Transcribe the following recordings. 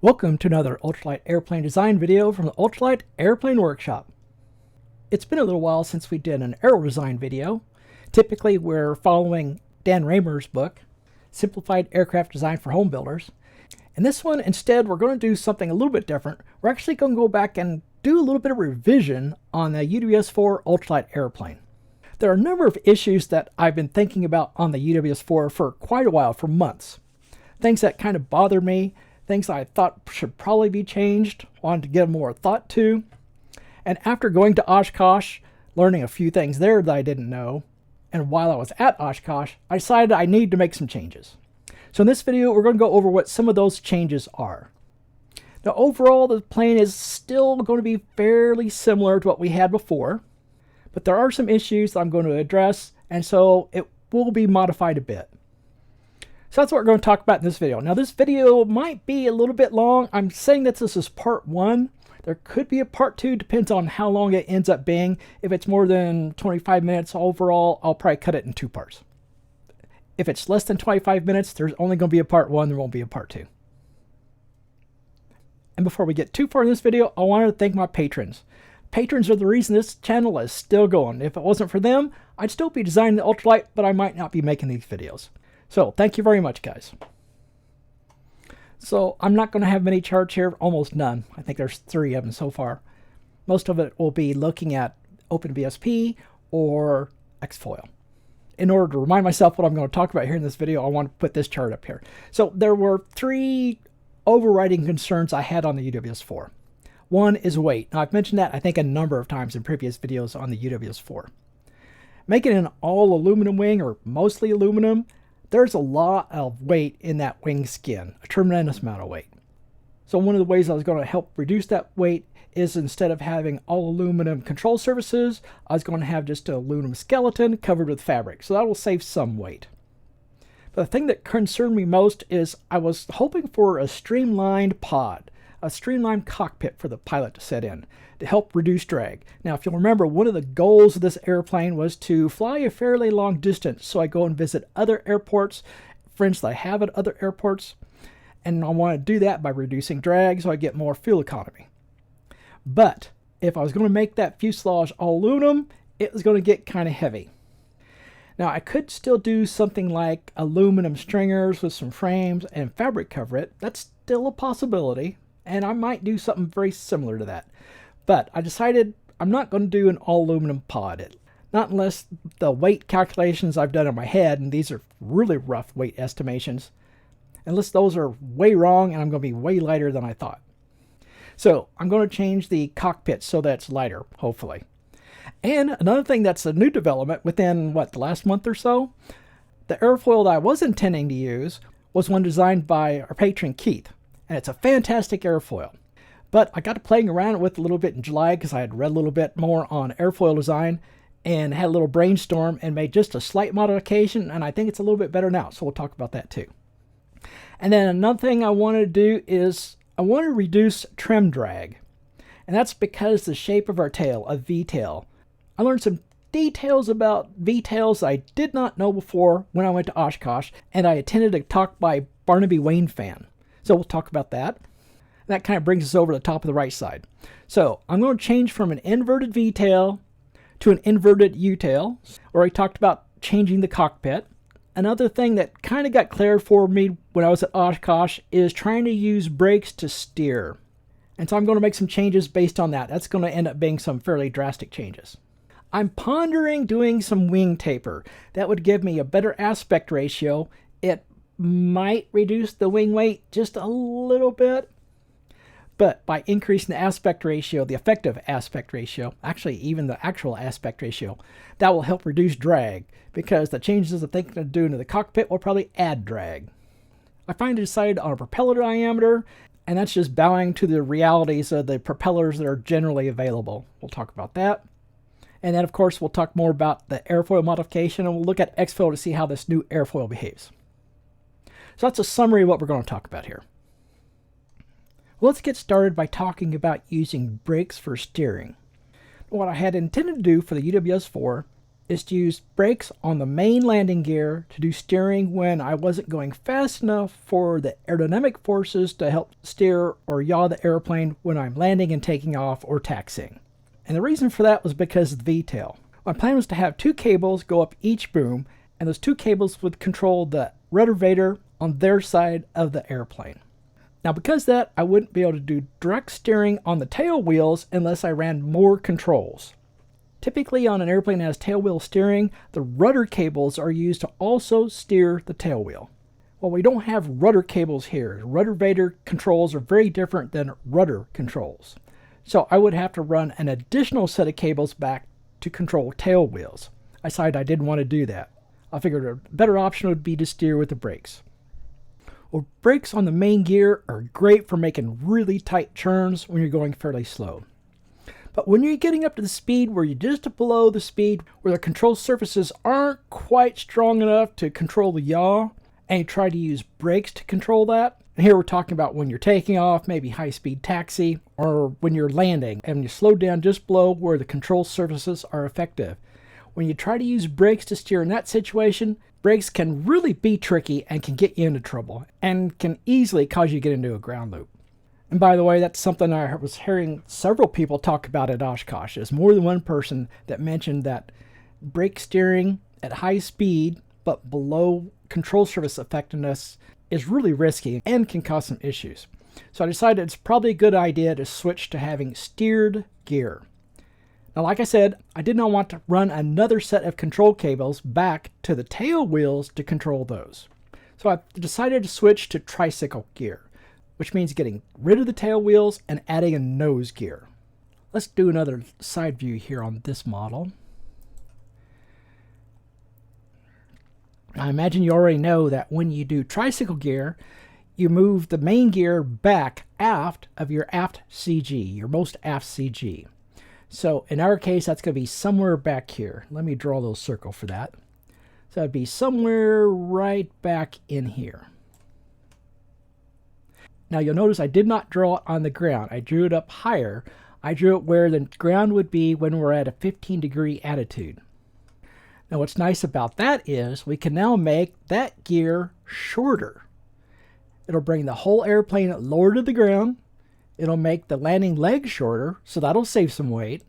Welcome to another Ultralight Airplane Design video from the Ultralight Airplane Workshop. It's been a little while since we did an Aero design video. Typically we're following Dan Raymer's book, Simplified Aircraft Design for Homebuilders. In this one, instead, we're going to do something a little bit different. We're actually going to go back and do a little bit of revision on the UWS-4 Ultralight airplane. There are a number of issues that I've been thinking about on the UWS-4 for quite a while, for months. Things that kind of bother me. Things I thought should probably be changed, wanted to give more thought to. And after going to Oshkosh, learning a few things there that I didn't know, and while I was at Oshkosh, I decided I need to make some changes. So in this video, we're going to go over what some of those changes are. Now overall, the plane is still going to be fairly similar to what we had before, but there are some issues that I'm going to address, and so it will be modified a bit. So that's what we're going to talk about in this video. Now this video might be a little bit long. I'm saying that this is part 1. There could be a part 2, depends on how long it ends up being. If it's more than 25 minutes overall, I'll probably cut it in 2 parts. If it's less than 25 minutes, there's only going to be a part 1, there won't be a part 2. And before we get too far in this video, I wanted to thank my patrons. Patrons are the reason this channel is still going. If it wasn't for them, I'd still be designing the Ultralight, but I might not be making these videos. So thank you very much, guys. So I'm not going to have many charts here, almost none. I think there's 3 of them so far. Most of it will be looking at OpenVSP or Xfoil. In order to remind myself what I'm going to talk about here in this video, I want to put this chart up here. So there were 3 overriding concerns I had on the UWS-4. One is weight. Now I've mentioned that I think a number of times in previous videos on the UWS-4. Making an all aluminum wing, or mostly aluminum, there's a lot of weight in that wing skin, a tremendous amount of weight. So one of the ways I was going to help reduce that weight is, instead of having all aluminum control surfaces, I was going to have just an aluminum skeleton covered with fabric. So that will save some weight. But the thing that concerned me most is I was hoping for a streamlined pod, a streamlined cockpit for the pilot to sit in to help reduce drag. Now, if you'll remember, one of the goals of this airplane was to fly a fairly long distance, so I go and visit other airports, friends that I have at other airports, and I want to do that by reducing drag so I get more fuel economy. But if I was going to make that fuselage all aluminum, it was going to get kind of heavy. Now, I could still do something like aluminum stringers with some frames and fabric cover it. That's still a possibility, and I might do something very similar to that. But I decided I'm not going to do an all aluminum pod, not unless the weight calculations I've done in my head, and these are really rough weight estimations, unless those are way wrong and I'm going to be way lighter than I thought. So I'm going to change the cockpit so that it's lighter, hopefully. And another thing that's a new development within, the last month or so, the airfoil that I was intending to use was one designed by our patron Keith, and it's a fantastic airfoil. But I got to playing around with it a little bit in July because I had read a little bit more on airfoil design and had a little brainstorm and made just a slight modification, and I think it's a little bit better now, so we'll talk about that too. And then another thing I want to do is I want to reduce trim drag, and that's because the shape of our tail, a V-tail. I learned some details about V-tails I did not know before when I went to Oshkosh, and I attended a talk by Barnaby Wayne fan. So we'll talk about that. That kind of brings us over to the top of the right side. So I'm going to change from an inverted V-tail to an inverted U-tail, where I talked about changing the cockpit. Another thing that kind of got cleared for me when I was at Oshkosh is trying to use brakes to steer. And so I'm going to make some changes based on that. That's going to end up being some fairly drastic changes. I'm pondering doing some wing taper. That would give me a better aspect ratio. It might reduce the wing weight just a little bit. But by increasing the aspect ratio, the effective aspect ratio, actually even the actual aspect ratio, that will help reduce drag, because the changes I'm thinking of doing to the cockpit will probably add drag. I finally decided on a propeller diameter, and that's just bowing to the realities of the propellers that are generally available. We'll talk about that. And then, of course, we'll talk more about the airfoil modification, and we'll look at Xfoil to see how this new airfoil behaves. So that's a summary of what we're going to talk about here. Let's get started by talking about using brakes for steering. What I had intended to do for the UWS-4 is to use brakes on the main landing gear to do steering when I wasn't going fast enough for the aerodynamic forces to help steer or yaw the airplane when I'm landing and taking off or taxiing. And the reason for that was because of the V-tail. My plan was to have 2 cables go up each boom, and those 2 cables would control the ruddervator on their side of the airplane. Now because of that, I wouldn't be able to do direct steering on the tail wheels unless I ran more controls. Typically on an airplane that has tail wheel steering, the rudder cables are used to also steer the tail wheel. Well, we don't have rudder cables here. Ruddervator controls are very different than rudder controls. So I would have to run an additional set of cables back to control tail wheels. I decided I didn't want to do that. I figured a better option would be to steer with the brakes. Well, brakes on the main gear are great for making really tight turns when you're going fairly slow. But when you're getting up to the speed where you're just below the speed where the control surfaces aren't quite strong enough to control the yaw, and you try to use brakes to control that, and here we're talking about when you're taking off, maybe high-speed taxi, or when you're landing and you slow down just below where the control surfaces are effective. When you try to use brakes to steer in that situation, brakes can really be tricky and can get you into trouble, and can easily cause you to get into a ground loop. And by the way, that's something I was hearing several people talk about at Oshkosh. There's more than one person that mentioned that brake steering at high speed but below control surface effectiveness is really risky and can cause some issues. So I decided it's probably a good idea to switch to having steered gear. Now, like I said, I did not want to run another set of control cables back to the tail wheels to control those. So I decided to switch to tricycle gear, which means getting rid of the tail wheels and adding a nose gear. Let's do another side view here on this model. I imagine you already know that when you do tricycle gear, you move the main gear back aft of your aft CG, your most aft CG. So in our case, that's going to be somewhere back here. Let me draw a little circle for that. So it'd be somewhere right back in here. Now you'll notice I did not draw it on the ground. I drew it up higher. I drew it where the ground would be when we're at a 15-degree attitude. Now what's nice about that is we can now make that gear shorter. It'll bring the whole airplane lower to the ground. It'll make the landing leg shorter, so that'll save some weight.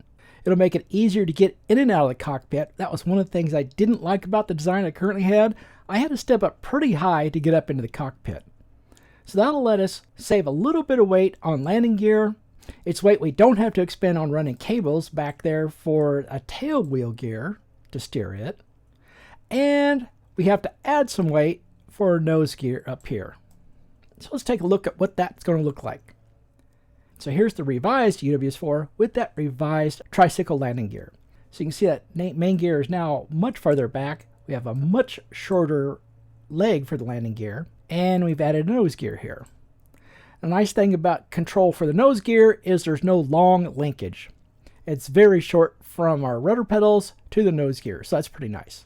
It'll make it easier to get in and out of the cockpit. That was one of the things I didn't like about the design I currently had. I had to step up pretty high to get up into the cockpit. So that'll let us save a little bit of weight on landing gear. It's weight we don't have to expend on running cables back there for a tail wheel gear to steer it. And we have to add some weight for nose gear up here. So let's take a look at what that's going to look like. So here's the revised UWS-4 with that revised tricycle landing gear. So you can see that main gear is now much farther back. We have a much shorter leg for the landing gear, and we've added a nose gear here. The nice thing about control for the nose gear is there's no long linkage. It's very short from our rudder pedals to the nose gear, so that's pretty nice.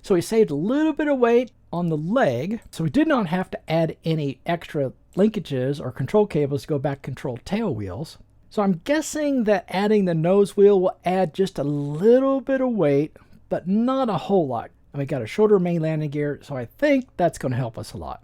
So we saved a little bit of weight on the leg, so we did not have to add any extra linkages or control cables to go back control tail wheels. So I'm guessing that adding the nose wheel will add just a little bit of weight, but not a whole lot. And we got a shorter main landing gear, so I think that's going to help us a lot.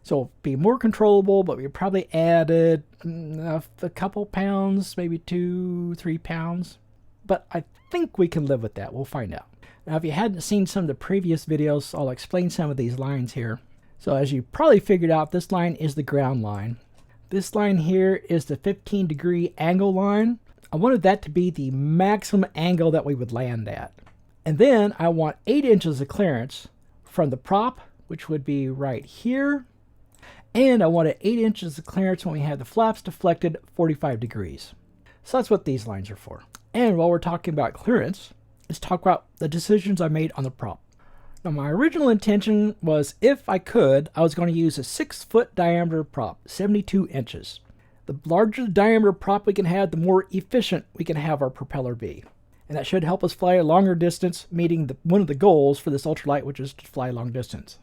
So it'll be more controllable, but we probably added a couple pounds, maybe 2-3 pounds. But I think we can live with that. We'll find out. Now, if you hadn't seen some of the previous videos, I'll explain some of these lines here. So as you probably figured out, this line is the ground line. This line here is the 15-degree angle line. I wanted that to be the maximum angle that we would land at. And then I want 8 inches of clearance from the prop, which would be right here. And I wanted 8 inches of clearance when we have the flaps deflected 45 degrees. So that's what these lines are for. And while we're talking about clearance, let's talk about the decisions I made on the prop. Now, my original intention was, if I could, I was going to use a 6-foot diameter prop, 72 inches. The larger the diameter prop we can have, the more efficient we can have our propeller be. And that should help us fly a longer distance, meeting one of the goals for this ultralight, which is to fly long distance.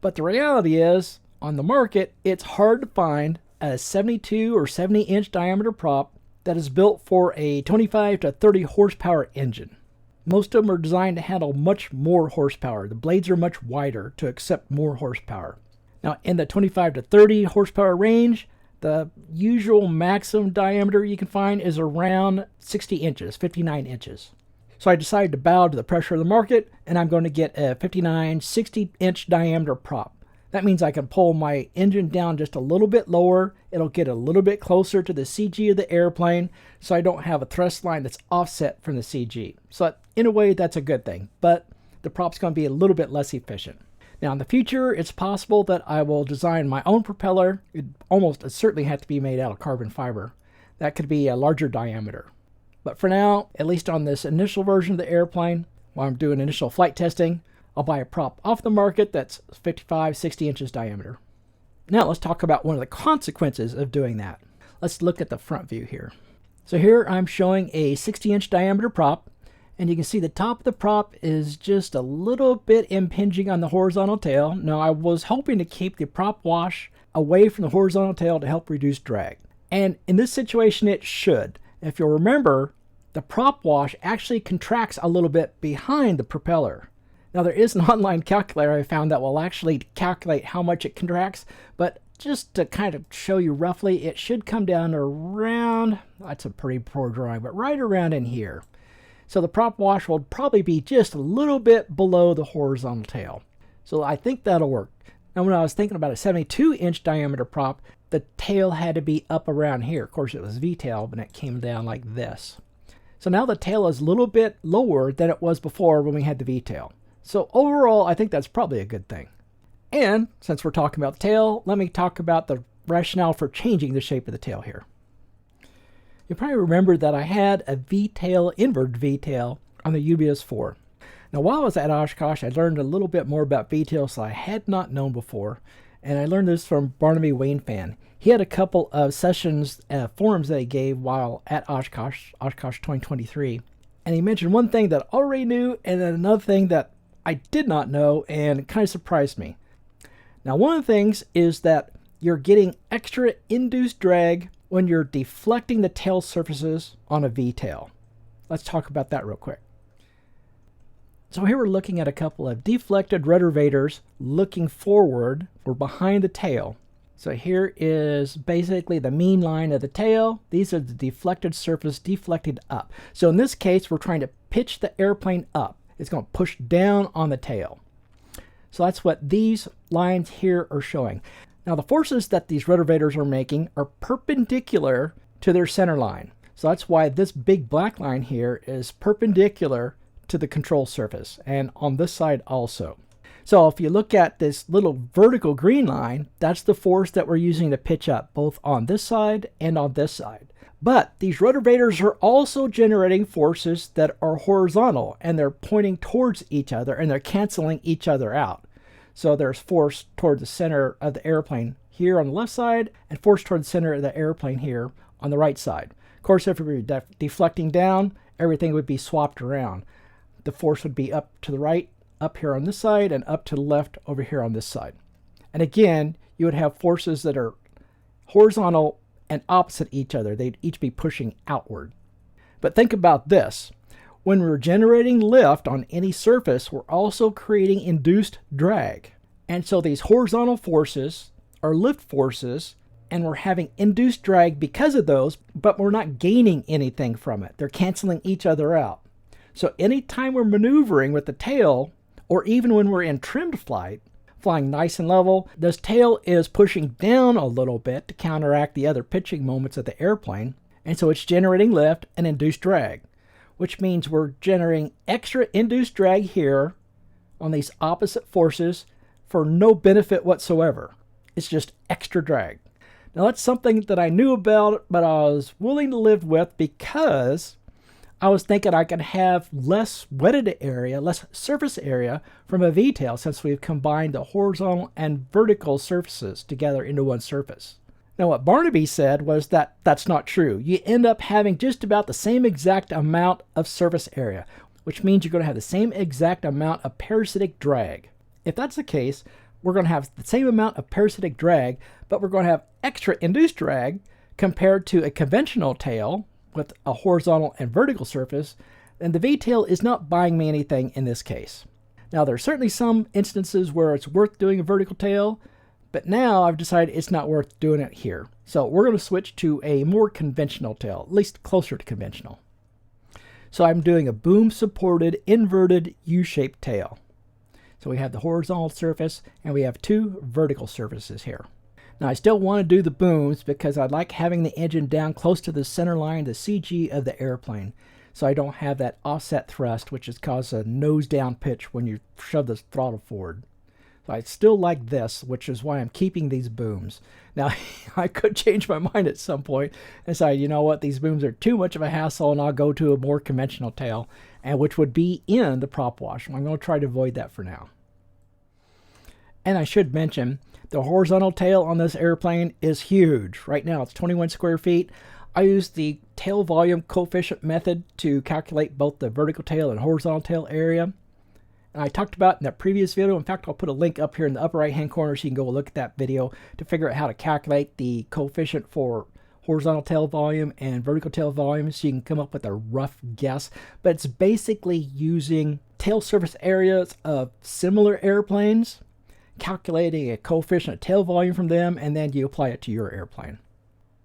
But the reality is, on the market, it's hard to find a 72 or 70-inch diameter prop that is built for a 25 to 30 horsepower engine. Most of them are designed to handle much more horsepower. The blades are much wider to accept more horsepower. Now, in the 25 to 30 horsepower range, the usual maximum diameter you can find is around 60 inches, 59 inches. So I decided to bow to the pressure of the market, and I'm going to get a 59, 60-inch diameter prop. That means I can pull my engine down just a little bit lower. It'll get a little bit closer to the CG of the airplane, so I don't have a thrust line that's offset from the CG. So in a way, that's a good thing, but the prop's going to be a little bit less efficient. Now in the future, it's possible that I will design my own propeller. It certainly have to be made out of carbon fiber. That could be a larger diameter. But for now, at least on this initial version of the airplane, while I'm doing initial flight testing, I'll buy a prop off the market that's 55, 60 inches diameter. Now let's talk about one of the consequences of doing that. Let's look at the front view here. So here I'm showing a 60-inch diameter prop, and you can see the top of the prop is just a little bit impinging on the horizontal tail. Now I was hoping to keep the prop wash away from the horizontal tail to help reduce drag. And in this situation it should. If you'll remember, the prop wash actually contracts a little bit behind the propeller. Now there is an online calculator I found that will actually calculate how much it contracts, but just to kind of show you roughly, it should come down around, that's a pretty poor drawing, but right around in here. So the prop wash will probably be just a little bit below the horizontal tail. So I think that'll work. Now when I was thinking about a 72-inch diameter prop, the tail had to be up around here. Of course it was V-tail, but it came down like this. So now the tail is a little bit lower than it was before when we had the V-tail. So overall, I think that's probably a good thing. And since we're talking about the tail, let me talk about the rationale for changing the shape of the tail here. You probably remember that I had a V-tail, inverted V-tail on the UWS-4. Now while I was at Oshkosh, I learned a little bit more about V-tails that I had not known before. And I learned this from Barnaby Wainfan. He had a couple of sessions, forums that he gave while at Oshkosh 2023. And he mentioned one thing that I already knew, and then another thing that I did not know, and it kind of surprised me. Now one of the things is that you're getting extra induced drag when you're deflecting the tail surfaces on a V-tail. Let's talk about that real quick. So here we're looking at a couple of deflected rotorvators looking forward or behind the tail. So here is basically the mean line of the tail. These are the deflected surface deflected up. So in this case, we're trying to pitch the airplane up. It's going to push down on the tail. So that's what these lines here are showing. Now the forces that these rotorvators are making are perpendicular to their center line. So that's why this big black line here is perpendicular to the control surface, and on this side also. So if you look at this little vertical green line, that's the force that we're using to pitch up, both on this side and on this side. But these rotorvators are also generating forces that are horizontal, and they're pointing towards each other, and they're canceling each other out. So there's force toward the center of the airplane here on the left side, and force toward the center of the airplane here on the right side. Of course, if we were deflecting down, everything would be swapped around. The force would be up to the right, up here on this side, and up to the left over here on this side. And again, you would have forces that are horizontal and opposite each other. They'd each be pushing outward. But think about this. When we're generating lift on any surface, we're also creating induced drag. And so these horizontal forces are lift forces, and we're having induced drag because of those, but we're not gaining anything from it. They're canceling each other out. So anytime we're maneuvering with the tail, or even when we're in trimmed flight, flying nice and level, this tail is pushing down a little bit to counteract the other pitching moments of the airplane, and so it's generating lift and induced drag, which means we're generating extra induced drag here on these opposite forces for no benefit whatsoever. It's just extra drag. Now that's something that I knew about, but I was willing to live with because I was thinking I could have less wetted area, less surface area from a V-tail, since we've combined the horizontal and vertical surfaces together into one surface. Now what Barnaby said was that that's not true. You end up having just about the same exact amount of surface area, which means you're going to have the same exact amount of parasitic drag. If that's the case, we're going to have the same amount of parasitic drag, but we're going to have extra induced drag compared to a conventional tail with a horizontal and vertical surface And the V-tail is not buying me anything in this case. Now, there are certainly some instances where it's worth doing a vertical tail, but now I've decided it's not worth doing it here. So we're going to switch to a more conventional tail, at least closer to conventional. So I'm doing a boom-supported inverted U-shaped tail. So we have the horizontal surface and we have two vertical surfaces here. Now I still want to do the booms because I like having the engine down close to the center line, the CG of the airplane, so I don't have that offset thrust which has caused a nose down pitch when you shove the throttle forward. So I still like this, which is why I'm keeping these booms. Now I could change my mind at some point and say, you know what, these booms are too much of a hassle and I'll go to a more conventional tail, and which would be in the prop wash. I'm going to try to avoid that for now. And I should mention, the horizontal tail on this airplane is huge. Right now it's 21 square feet. I use the tail volume coefficient method to calculate both the vertical tail and horizontal tail area. And I talked about in that previous video. In fact, I'll put a link up here in the upper right hand corner so you can go look at that video to figure out how to calculate the coefficient for horizontal tail volume and vertical tail volume so you can come up with a rough guess. But it's basically using tail surface areas of similar airplanes, calculating a coefficient of tail volume from them, and then you apply it to your airplane.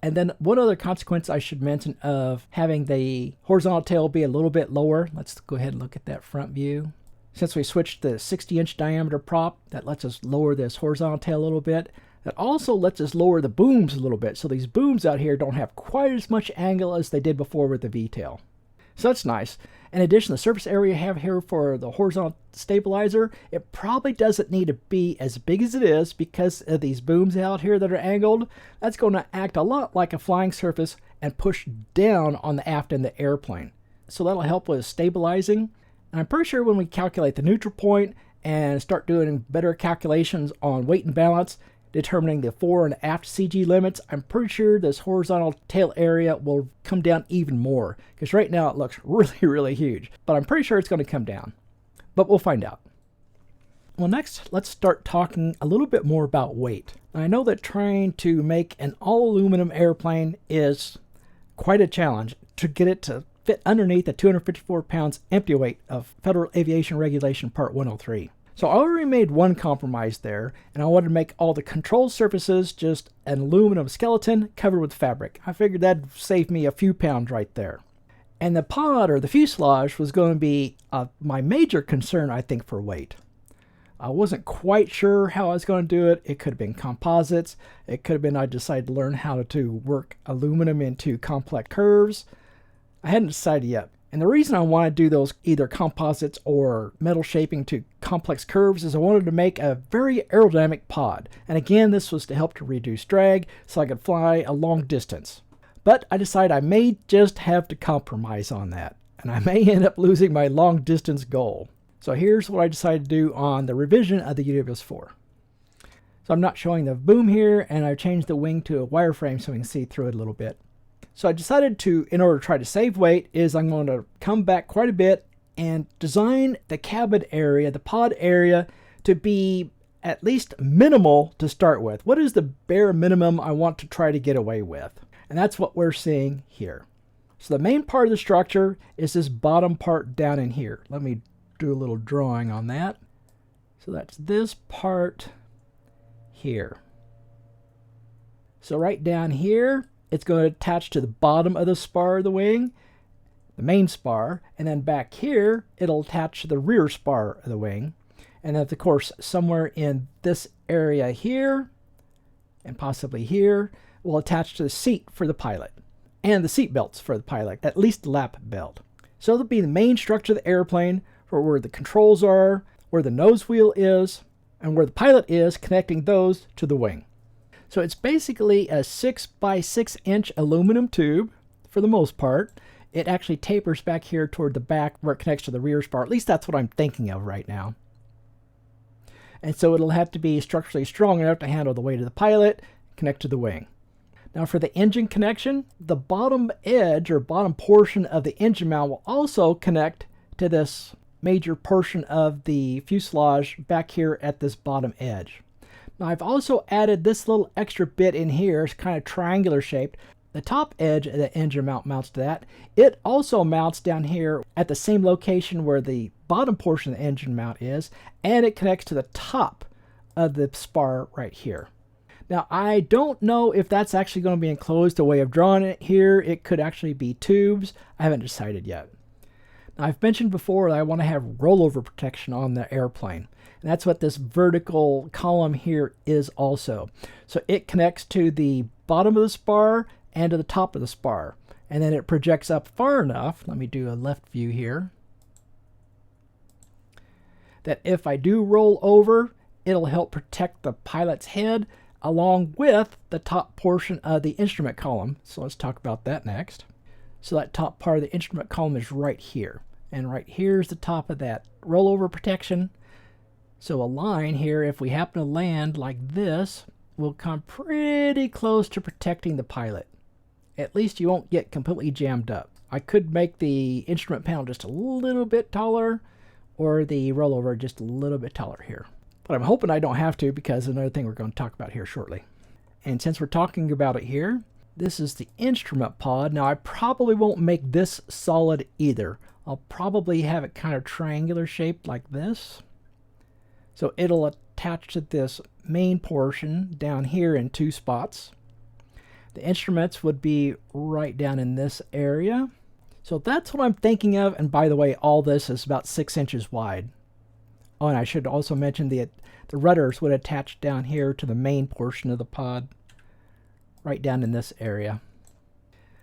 And then one other consequence I should mention of having the horizontal tail be a little bit lower. Let's go ahead and look at that front view. Since we switched the 60-inch diameter prop, that lets us lower this horizontal tail a little bit. That also lets us lower the booms a little bit, so these booms out here don't have quite as much angle as they did before with the V-tail. So that's nice. In addition, the surface area I have here for the horizontal stabilizer, it probably doesn't need to be as big as it is because of these booms out here that are angled. That's going to act a lot like a flying surface and push down on the aft end of the airplane. So that'll help with stabilizing. And I'm pretty sure when we calculate the neutral point and start doing better calculations on weight and balance, determining the fore and aft CG limits, I'm pretty sure this horizontal tail area will come down even more, because right now it looks really huge, but I'm pretty sure it's going to come down, but we'll find out. Well, next let's start talking a little bit more about weight. I know that trying to make an all aluminum airplane is quite a challenge to get it to fit underneath the 254 pounds empty weight of Federal Aviation Regulation Part 103. So I already made one compromise there, and I wanted to make all the control surfaces just an aluminum skeleton covered with fabric. I figured that'd save me a few pounds right there. And the pod, or the fuselage, was going to be my major concern, I think, for weight. I wasn't quite sure how I was going to do it. It could have been composites. It could have been I decided to learn how to work aluminum into complex curves. I hadn't decided yet. And the reason I want to do those either composites or metal shaping to complex curves is I wanted to make a very aerodynamic pod. And again, this was to help to reduce drag so I could fly a long distance. But I decided I may just have to compromise on that, and I may end up losing my long distance goal. So here's what I decided to do on the revision of the UWS-4. So I'm not showing the boom here, and I've changed the wing to a wireframe so we can see through it a little bit. So I decided to, in order to try to save weight, is I'm going to come back quite a bit and design the cabin area, the pod area, to be at least minimal to start with. What is the bare minimum I want to try to get away with? And that's what we're seeing here. So the main part of the structure is this bottom part down in here. Let me do a little drawing on that. So that's this part here. So right down here, it's going to attach to the bottom of the spar of the wing, the main spar, and then back here, it'll attach to the rear spar of the wing. And then, of course, somewhere in this area here, and possibly here, will attach to the seat for the pilot, and the seat belts for the pilot, at least the lap belt. So it'll be the main structure of the airplane, for where the controls are, where the nose wheel is, and where the pilot is, connecting those to the wing. So it's basically a 6 by 6 inch aluminum tube for the most part. It actually tapers back here toward the back where it connects to the rear spar. At least that's what I'm thinking of right now. And so it'll have to be structurally strong enough to handle the weight of the pilot, connect to the wing. Now for the engine connection, the bottom edge or bottom portion of the engine mount will also connect to this major portion of the fuselage back here at this bottom edge. Now I've also added this little extra bit in here. It's kind of triangular shaped. The top edge of the engine mount mounts to that. It also mounts down here at the same location where the bottom portion of the engine mount is, and it connects to the top of the spar right here. Now, I don't know if that's actually going to be enclosed. The way of drawing it here, it could actually be tubes. I haven't decided yet. Now, I've mentioned before that I want to have rollover protection on the airplane. And that's what this vertical column here is also. So it connects to the bottom of the spar and to the top of the spar. And then it projects up far enough, let me do a left view here, that if I do roll over, it'll help protect the pilot's head along with the top portion of the instrument column. So let's talk about that next. So that top part of the instrument column is right here. And right here is the top of that rollover protection. So a line here, if we happen to land like this, will come pretty close to protecting the pilot. At least you won't get completely jammed up. I could make the instrument panel just a little bit taller, or the rollover just a little bit taller here. But I'm hoping I don't have to, because another thing we're going to talk about here shortly. And since we're talking about it here, this is the instrument pod. Now I probably won't make this solid either. I'll probably have it kind of triangular shaped like this. So it'll attach to this main portion down here in 2 spots. The instruments would be right down in this area. So that's what I'm thinking of. And by the way, all this is about 6 inches wide. Oh, and I should also mention the rudders would attach down here to the main portion of the pod, right down in this area.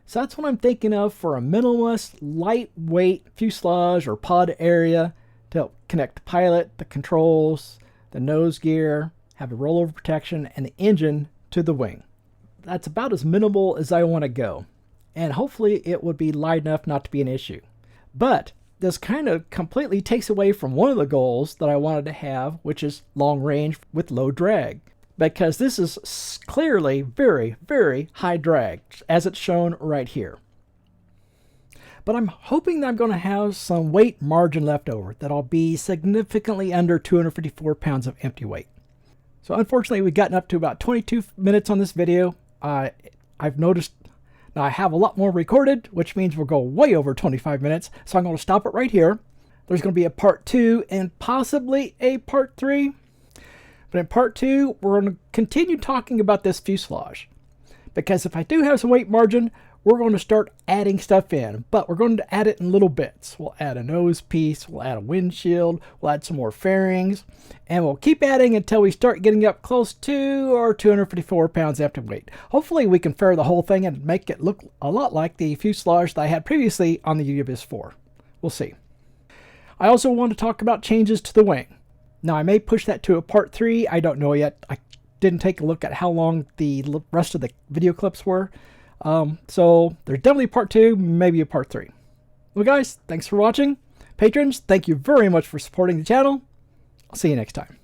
So that's what I'm thinking of for a minimalist, lightweight fuselage or pod area to help connect the pilot, the controls, the nose gear, have a rollover protection, and the engine to the wing. That's about as minimal as I want to go. And hopefully it would be light enough not to be an issue. But this kind of completely takes away from one of the goals that I wanted to have, which is long range with low drag. Because this is clearly very, very high drag, as it's shown right here. But I'm hoping that I'm going to have some weight margin left over, that I'll be significantly under 254 pounds of empty weight. So unfortunately, we've gotten up to about 22 minutes on this video. I've noticed now I have a lot more recorded, which means we'll go way over 25 minutes. So I'm going to stop it right here. There's going to be a part 2 and possibly a part 3. But in part 2, we're going to continue talking about this fuselage. Because if I do have some weight margin, we're going to start adding stuff in. But we're going to add it in little bits. We'll add a nose piece, we'll add a windshield, we'll add some more fairings. And we'll keep adding until we start getting up close to our 254 pounds empty weight. Hopefully we can fair the whole thing and make it look a lot like the fuselage that I had previously on the UWS-4. We'll see. I also want to talk about changes to the wing. Now, I may push that to a part 3. I don't know yet. I didn't take a look at how long the rest of the video clips were. So there's definitely part 2, maybe a part 3. Well, guys, thanks for watching. Patrons, thank you very much for supporting the channel. I'll see you next time.